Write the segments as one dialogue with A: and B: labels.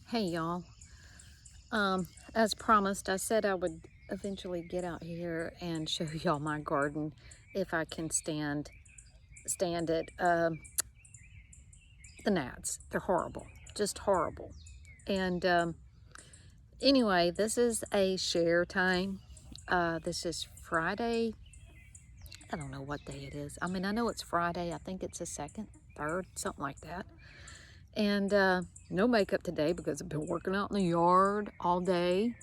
A: Hey y'all. As promised, I said I would eventually get out here and show y'all my garden if I can stand it. The gnats, they're horrible, just horrible. And anyway, this is a share time. This is Friday. I don't know what day it is. I mean, I know it's Friday. I think it's the second, third, something like that. And no makeup today because I've been working out in the yard all day.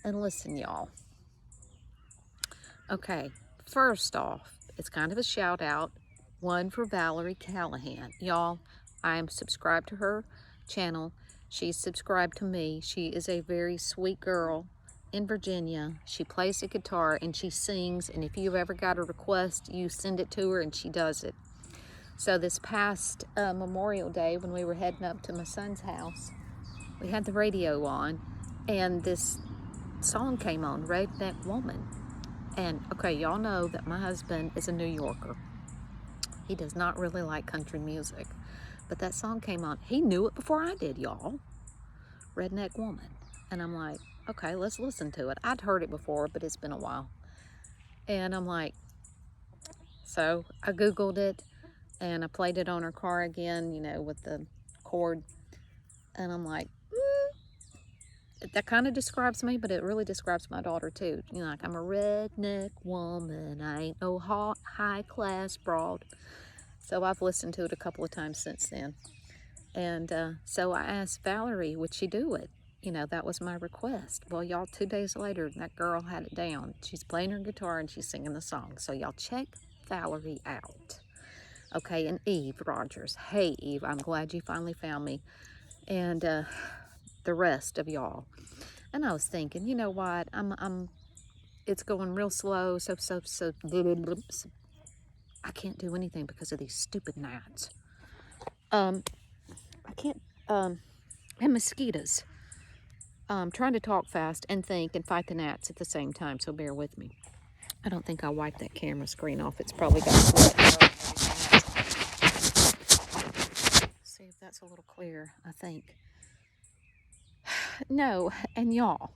A: And listen, y'all. Okay, first off, it's kind of a shout out. One for Valerie Callahan. Y'all, I am subscribed to her channel. She's subscribed to me. She is a very sweet girl in Virginia. She plays the guitar and she sings. And if you've ever got a request, you send it to her and she does it. So this past Memorial Day, when we were heading up to my son's house, we had the radio on and this song came on, Redneck Woman. And okay, y'all know that my husband is a New Yorker. He does not really like country music. But that song came on. He knew it before I did, y'all. Redneck Woman. And I'm like, okay, let's listen to it. I'd heard it before, but it's been a while. And I'm like, so I Googled it and I played it on her car again, with the cord. And I'm like, that kind of describes me, but it really describes my daughter too. Like I'm a redneck woman. I ain't no high class broad. So I've listened to it a couple of times since then. And so I asked Valerie, would she do it? That was my request. Well, y'all, 2 days later, that girl had it down. She's playing her guitar and she's singing the song. So y'all check Valerie out. Okay, and Eve Rogers. Hey, Eve, I'm glad you finally found me. And the rest of y'all. And I was thinking, you know what? It's going real slow. So. I can't do anything because of these stupid gnats. I can't, and mosquitoes. Trying to talk fast and think and fight the gnats at the same time, so bear with me. I don't think I'll wipe that camera screen off. It's probably got sweat. See if that's a little clearer, I think. No, and y'all,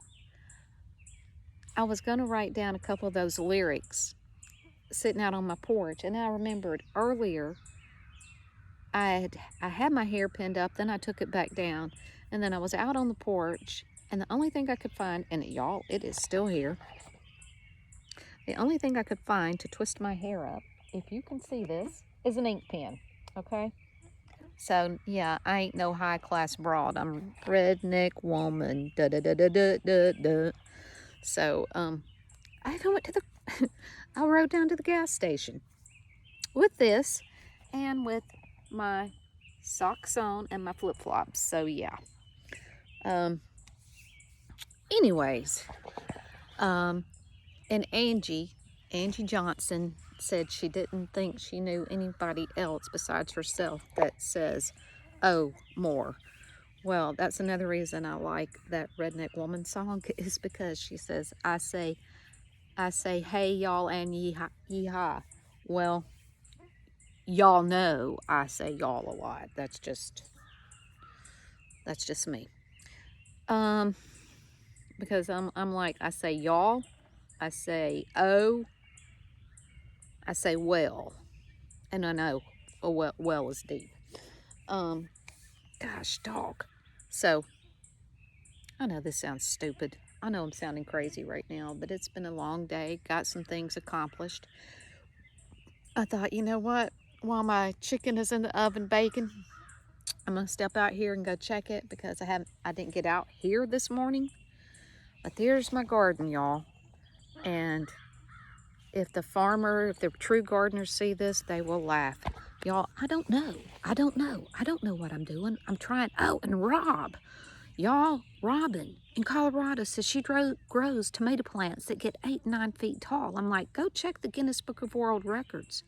A: I was going to write down a couple of those lyrics sitting out on my porch, and I remembered earlier I had my hair pinned up, then I took it back down, and then I was out on the porch, and the only thing I could find, and y'all, it is still here, the only thing I could find to twist my hair up, if you can see this, is an ink pen, okay? So, yeah, I ain't no high-class broad. I'm redneck woman, da-da-da-da-da-da-da. So, I went to the, I rode down to the gas station with this and with my socks on and my flip-flops. So, yeah. Anyways, and Angie Johnson said she didn't think she knew anybody else besides herself that says, oh, more. Well, that's another reason I like that Redneck Woman song is because she says, I say, hey, y'all, and yeehaw. Well, y'all know I say y'all a lot. That's just me. Because I'm like, I say y'all, I say oh, I say well, and I know a well is deep. Gosh, dog. So, I know this sounds stupid. I know I'm sounding crazy right now, but it's been a long day. Got some things accomplished. I thought, you know what? While my chicken is in the oven baking, I'm gonna step out here and go check it because I didn't get out here this morning. But there's my garden, y'all. And if the true gardeners see this, they will laugh. Y'all, I don't know what I'm doing. I'm trying. Oh, and Robin in Colorado says she grows tomato plants that get 8 and 9 feet tall. I'm like, go check the Guinness Book of World Records.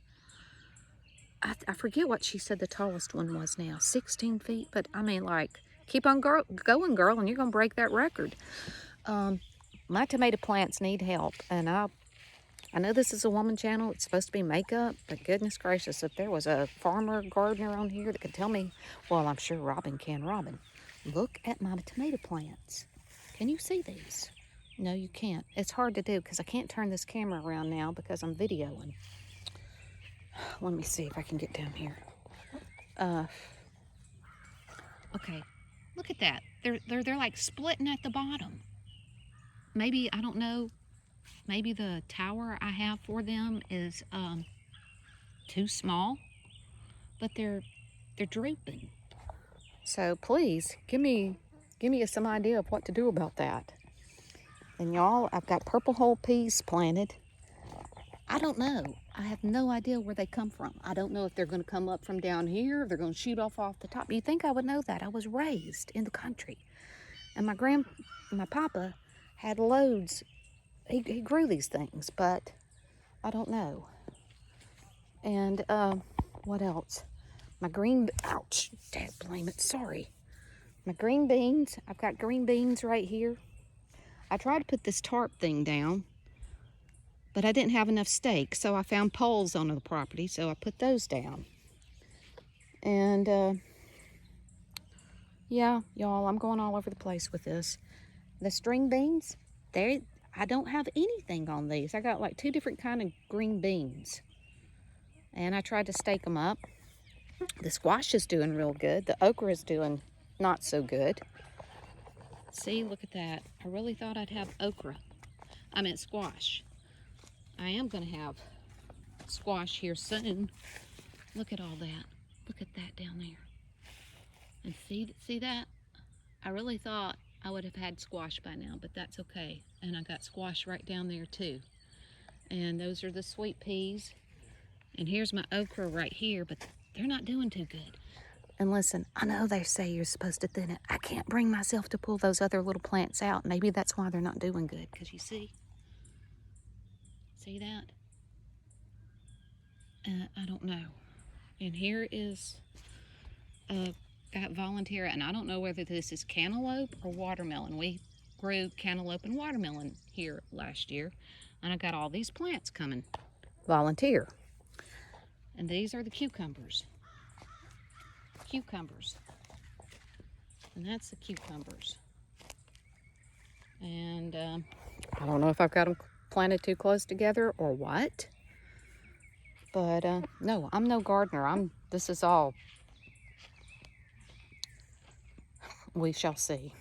A: I forget what she said the tallest one was now, 16 feet. But I mean, like, keep on going, girl, and you're going to break that record. My tomato plants need help, and I know this is a woman channel. It's supposed to be makeup, but goodness gracious, if there was a farmer gardener on here that could tell me, well, I'm sure Robin can. Robin, Look at my tomato plants. Can you see these? No, you can't. It's hard to do because I can't turn this camera around now because I'm videoing. Let me see if I can get down here. Okay, look at that. They're like splitting at the bottom. Maybe, I don't know, maybe the tower I have for them is too small, but they're drooping. So please give me some idea of what to do about that. And y'all, I've got purple hull peas planted. I don't know. I have no idea where they come from. I don't know if they're going to come up from down here, if they're going to shoot off the top. You'd think I would know that. I was raised in the country. And my papa had loads. He grew these things, but I don't know. And what else? My green, ouch, dad blame it, sorry. My green beans, I've got green beans right here. I tried to put this tarp thing down, but I didn't have enough stakes, so I found poles on the property, so I put those down. And yeah, y'all, I'm going all over the place with this. The string beans, I don't have anything on these. I got like 2 different kind of green beans. And I tried to stake them up. The squash is doing real good. The okra is doing not so good. See, look at that. I really thought I'd have okra. I meant squash. I am going to have squash here soon. Look at all that. Look at that down there. And see that? I really thought I would have had squash by now, but that's okay. And I got squash right down there too. And those are the sweet peas. And here's my okra right here, but they're not doing too good. And listen, I know they say you're supposed to thin it. I can't bring myself to pull those other little plants out. Maybe that's why they're not doing good, because you see that? I don't know. And here is got volunteer, and I don't know whether this is cantaloupe or watermelon. We grew cantaloupe and watermelon here last year, and I got all these plants coming. Volunteer. And these are the cucumbers. And that's the cucumbers. And I don't know if I've got them planted too close together or what. But no, I'm no gardener. This is all, we shall see.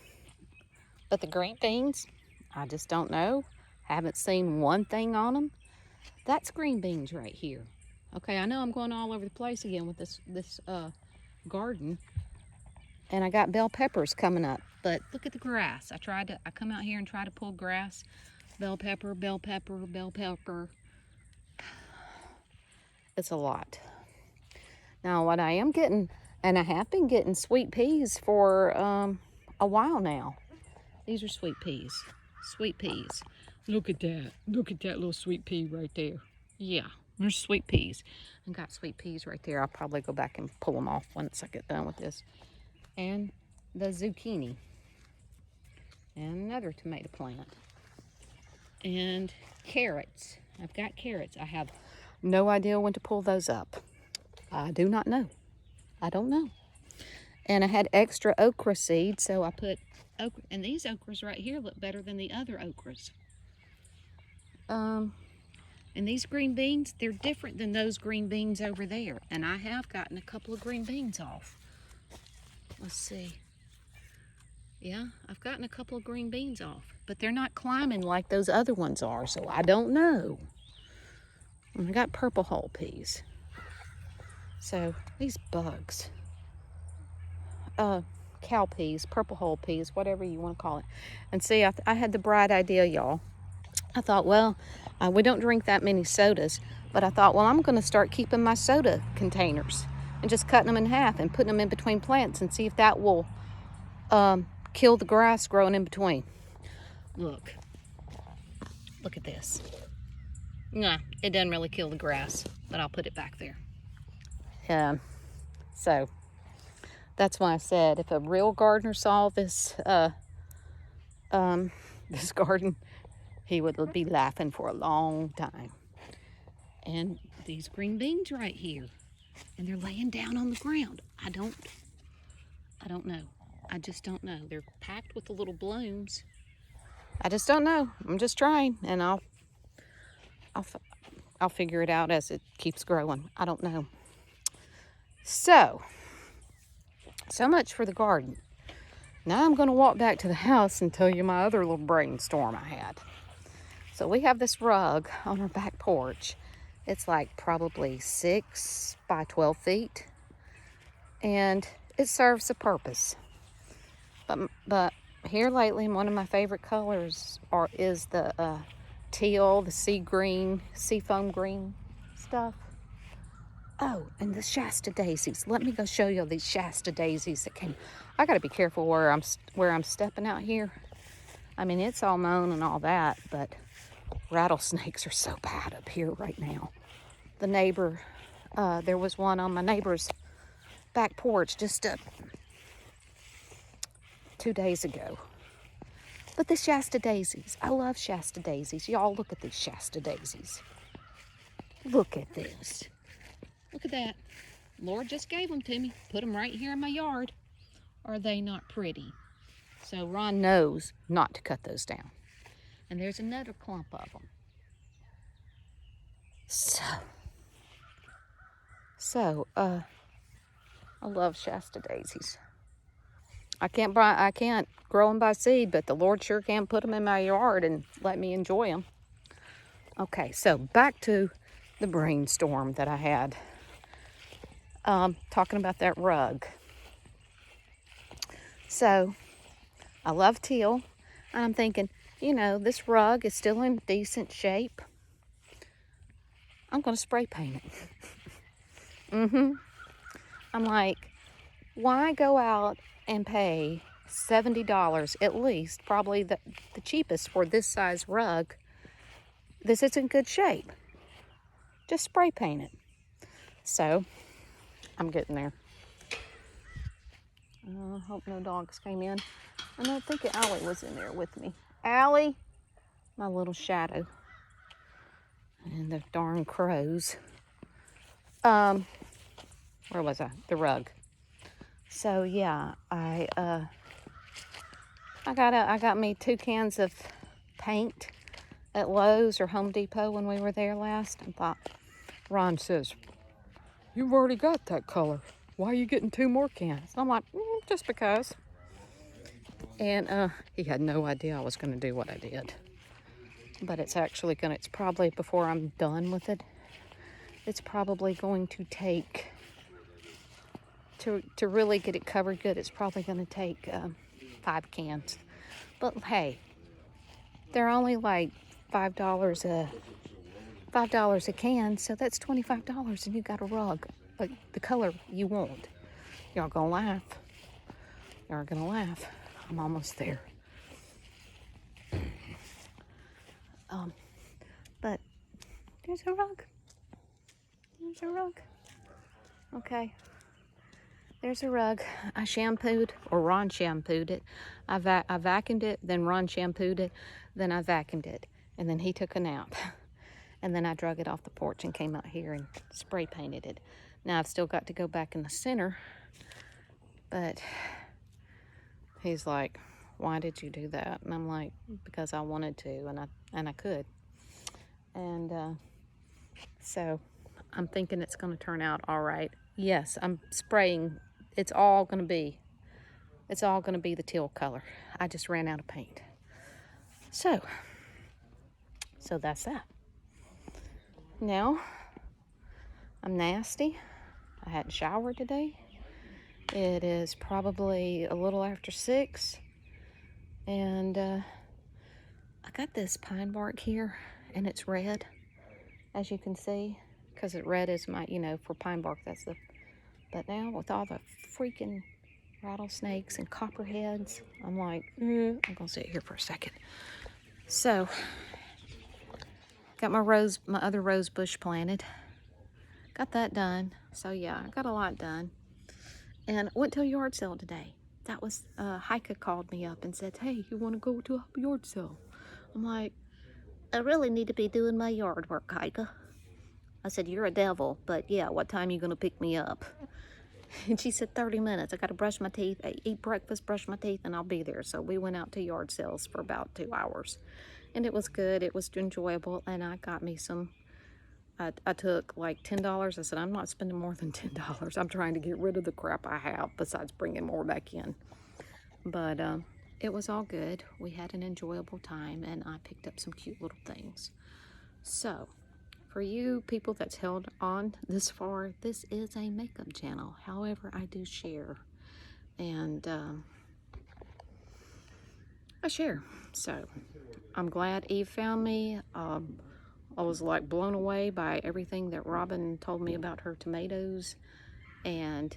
A: But the green beans, I just don't know. Haven't seen one thing on them. That's green beans right here. Okay, I know I'm going all over the place again with this garden. And I got bell peppers coming up. But look at the grass. I come out here and try to pull grass. Bell pepper, bell pepper, bell pepper. It's a lot. Now what I am getting, and I have been getting sweet peas for a while now. These are sweet peas. Sweet peas. Look at that. Look at that little sweet pea right there. Yeah, there's sweet peas. I got sweet peas right there. I'll probably go back and pull them off once I get done with this. And the zucchini. And another tomato plant. And carrots. I've got carrots. I have no idea when to pull those up. I do not know. I don't know. And I had extra okra seeds, so I put okra. And these okras right here look better than the other okras. And these green beans, they're different than those green beans over there. And I have gotten a couple of green beans off. Let's see. Yeah, I've gotten a couple of green beans off. But they're not climbing like those other ones are, so I don't know. And I got purple hull peas. So, these bugs. Cow peas, purple hull peas, whatever you want to call it. And see, I had the bright idea, y'all. I thought, well, we don't drink that many sodas, but I thought, well, I'm going to start keeping my soda containers and just cutting them in half and putting them in between plants and see if that will kill the grass growing in between. Look at this. Nah, it doesn't really kill the grass, but I'll put it back there. So that's why I said if a real gardener saw this this garden, he would be laughing for a long time. And these green beans right here, and they're laying down on the ground. I don't know. I just don't know. They're packed with the little blooms. I just don't know. I'm just trying, and I'll figure it out as it keeps growing. I don't know. So much for the garden. Now I'm going to walk back to the house and tell you my other little brainstorm I had. So we have this rug on our back porch. It's like probably 6 by 12 feet, and it serves a purpose. But here lately, one of my favorite colors is the teal, the sea green, seafoam green stuff. Oh, and the Shasta daisies. Let me go show you these Shasta daisies that came. I got to be careful where I'm stepping out here. I mean, it's all mown and all that, but rattlesnakes are so bad up here right now. The neighbor, there was one on my neighbor's back porch just 2 days ago. But the Shasta daisies, I love Shasta daisies. Y'all look at these Shasta daisies. Look at this. Look at that. Lord just gave them to me. Put them right here in my yard. Are they not pretty? So Ron knows not to cut those down. And there's another clump of them. So, I love Shasta daisies. I can't grow them by seed, but the Lord sure can put them in my yard and let me enjoy them. Okay, so back to the brainstorm that I had. Talking about that rug. So, I love teal. And I'm thinking, this rug is still in decent shape. I'm going to spray paint it. I'm like, why go out and pay $70 at least, probably the cheapest for this size rug? This is in good shape. Just spray paint it. So, I'm getting there. I hope no dogs came in. I don't think Allie was in there with me. Allie, my little shadow. And the darn crows. Where was I? The rug. So yeah, I got me 2 cans of paint at Lowe's or Home Depot when we were there last. And thought, Ron says, "You've already got that color. Why are you getting 2 more cans?" I'm like, just because. And he had no idea I was going to do what I did. But it's probably, before I'm done with it, it's probably going to take, to really get it covered good, it's probably going to take 5 cans. But hey, they're only like $5 a can, so that's $25 and you got a rug, like the color you want. Y'all gonna laugh. Y'all are gonna laugh. I'm almost there. But there's a rug. There's a rug. Okay. There's a rug. I shampooed, or Ron shampooed it. I vacuumed it, then Ron shampooed it, then I vacuumed it, and then he took a nap. And then I drug it off the porch and came out here and spray painted it. Now I've still got to go back in the center, but he's like, "Why did you do that?" And I'm like, "Because I wanted to, and I could." And so I'm thinking it's going to turn out all right. Yes, I'm spraying. It's all going to be the teal color. I just ran out of paint. So that's that. Now, I'm nasty. I hadn't showered today. It is probably a little after 6. And I got this pine bark here, and it's red, as you can see, because red is my, for pine bark, but now with all the freaking rattlesnakes and copperheads, I'm like, I'm gonna sit here for a second. So, got my other rose bush planted. Got that done. So yeah, I got a lot done. And I went to a yard sale today. That was, Heike called me up and said, "Hey, you want to go to a yard sale?" I'm like, "I really need to be doing my yard work, Heike." I said, "You're a devil, but yeah, what time are you going to pick me up?" And she said, 30 minutes. I got to brush my teeth, eat breakfast, brush my teeth, and I'll be there. So we went out to yard sales for about 2 hours. And it was good. It was enjoyable. And I got me some, I took like $10. I said, I'm not spending more than $10. I'm trying to get rid of the crap I have besides bringing more back in. But it was all good. We had an enjoyable time, and I picked up some cute little things. So, for you people that's held on this far, this is a makeup channel. However, I do share, and I share. So, I'm glad Eve found me. I was like blown away by everything that Robin told me about her tomatoes, and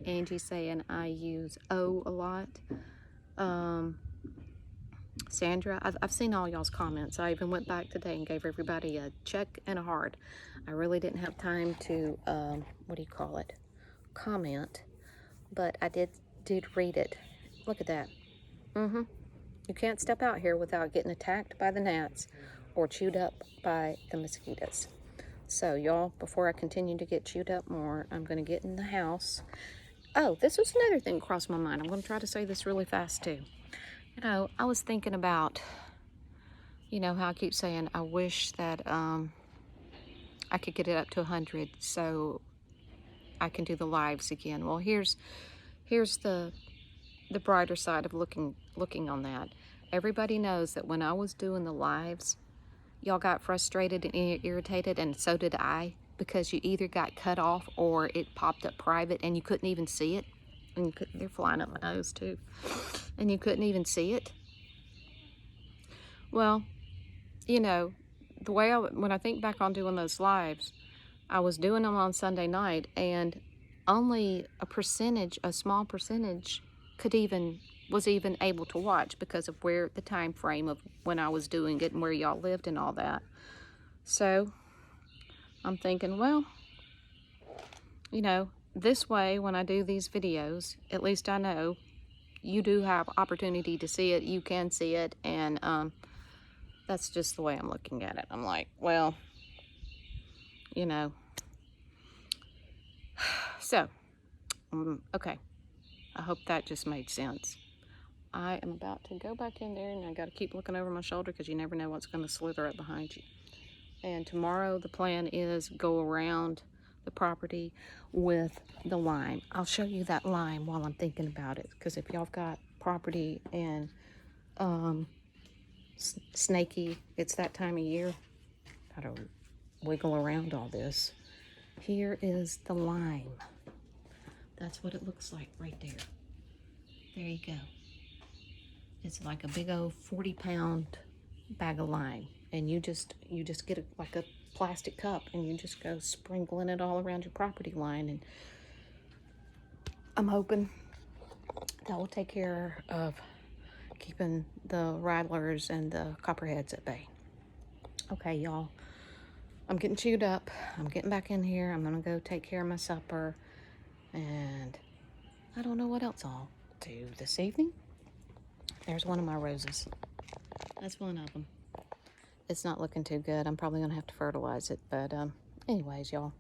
A: Angie saying I use O a lot. Sandra, I've seen all y'all's comments. I even went back today and gave everybody a check and a heart. I really didn't have time to, what do you call it, comment, but I did read it. Look at that. You can't step out here without getting attacked by the gnats or chewed up by the mosquitoes. So y'all, before I continue to get chewed up more, I'm going to get in the house. Oh, this was another thing crossed my mind. I'm going to try to say this really fast too. You know, I was thinking about, you know, how I keep saying I wish that I could get it up to 100 so I can do the lives again. Well, here's the brighter side of looking on that. Everybody knows that when I was doing the lives, y'all got frustrated and irritated, and so did I, because you either got cut off or it popped up private and you couldn't even see it. And they're flying up my nose too. And you couldn't even see it. Well, you know, the way when I think back on doing those lives, I was doing them on Sunday night, and only a small percentage was even able to watch because of where the time frame of when I was doing it and where y'all lived and all that. So I'm thinking, well, you know, this way when I do these videos, at least I know you do have opportunity to see it. You can see it, and that's just the way I'm looking at it. I'm like, well, you know. So, okay. I hope that just made sense. I am about to go back in there, and I got to keep looking over my shoulder because you never know what's going to slither up behind you. And tomorrow the plan is go around the property with the lime. I'll show you that lime while I'm thinking about it, because if y'all got property and snaky, it's that time of year. Gotta wiggle around all this. Here is the lime. That's what it looks like right there. There you go. It's like a big old 40-pound bag of lime, and you just get like a plastic cup, and you just go sprinkling it all around your property line. And I'm hoping that will take care of keeping the rattlers and the copperheads at bay. Okay, y'all, I'm getting chewed up. I'm getting back in here. I'm gonna go take care of my supper, and I don't know what else I'll do this evening. There's one of my roses. That's one of them. It's not looking too good. I'm probably gonna have to fertilize it, but anyways, y'all,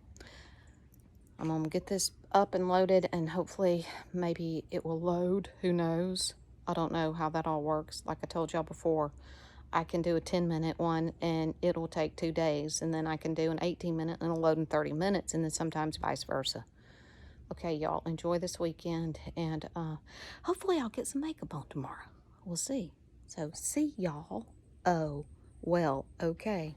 A: I'm gonna get this up and loaded, and hopefully maybe it will load. Who knows? I don't know how that all works. Like I told y'all before, I can do a 10-minute one and it'll take 2 days, and then I can do an 18-minute and it'll load in 30 minutes, and then sometimes vice versa. Okay, y'all, enjoy this weekend, and hopefully I'll get some makeup on tomorrow. We'll see. So, see y'all. Oh, well, okay.